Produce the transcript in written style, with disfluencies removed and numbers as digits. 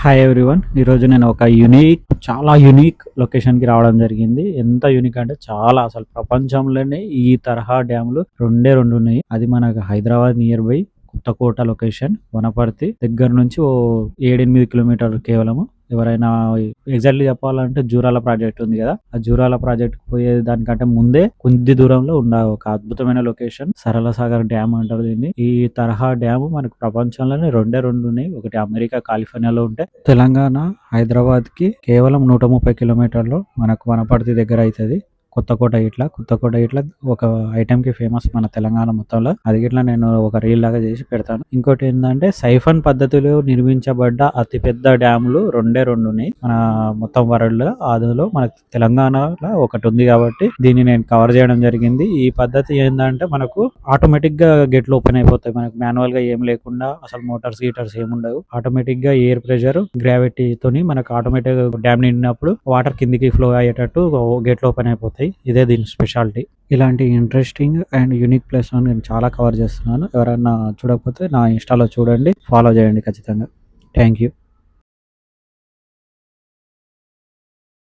Hi everyone. ఈరోజు నేను ఒక చాలా యూనిక్ లొకేషన్కి రావడం జరిగింది. ఎంత యూనిక్ అంటే చాలా, అసలు ప్రపంచంలోనే ఈ తరహా డ్యాములు రెండే రెండు ఉన్నాయి. అది మనకు Hyderabad near by Kothakota location, Wanaparthy దగ్గర నుంచి ఓ 7-8 కిలోమీటర్లు కేవలము. ఎవరైనా ఎగ్జాక్ట్లీ చెప్పాలంటే జూరాల ప్రాజెక్ట్ ఉంది కదా, ఆ జూరాల ప్రాజెక్ట్ పోయే దానికంటే ముందే కొద్ది దూరంలో ఉన్న ఒక అద్భుతమైన లొకేషన్ సరళ సాగర్ డ్యామ్ అంటారు దీన్ని. ఈ తరహా డ్యామ్ మనకు ప్రపంచంలోనే రెండే రెండు ఉన్నాయి. ఒకటి అమెరికా కాలిఫోర్నియాలో ఉంటే, తెలంగాణ హైదరాబాద్ కి కేవలం 130 కిలోమీటర్లు మనకు వనపర్తి దగ్గర అవుతుంది. కొత్తకోట ఇట్లా ఒక ఐటెం కి ఫేమస్ మన తెలంగాణ మొత్తంలో. అది గిట్లా నేను ఒక రీల్ లాగా చేసి పెడతాను. ఇంకోటి ఏంటంటే, సైఫన్ పద్ధతిలో నిర్మించబడ్డ అతిపెద్ద డ్యాములు రెండే రెండు ఉన్నాయి మన మొత్తం వరల్డ్ లో. అందులో మన తెలంగాణలో ఒకటి ఉంది కాబట్టి దీన్ని నేను కవర్ చేయడం జరిగింది. ఈ పద్ధతి ఏంటంటే, మనకు ఆటోమేటిక్ గా గేట్లు ఓపెన్ అయిపోతాయి. మనకు మాన్యువల్ గా ఏం లేకుండా, అసలు మోటార్స్ గీటర్స్ ఏముండవు. ఆటోమేటిక్ గా ఎయిర్ ప్రెషర్ గ్రావిటీ తోని మనకు ఆటోమేటిక్ గా డ్యామ్ నిండినప్పుడు వాటర్ కిందికి ఫ్లో అయ్యేటట్టు గేట్లు ఓపెన్ అయిపోతాయి. ఇదే దీని స్పెషాలిటీ. ఇలాంటి ఇంట్రెస్టింగ్ అండ్ యూనిక్ ప్లేస్ నేను చాలా కవర్ చేస్తున్నాను. ఎవరైనా చూడకపోతే నా ఇన్స్టాలో చూడండి, ఫాలో చేయండి ఖచ్చితంగా. Thank you.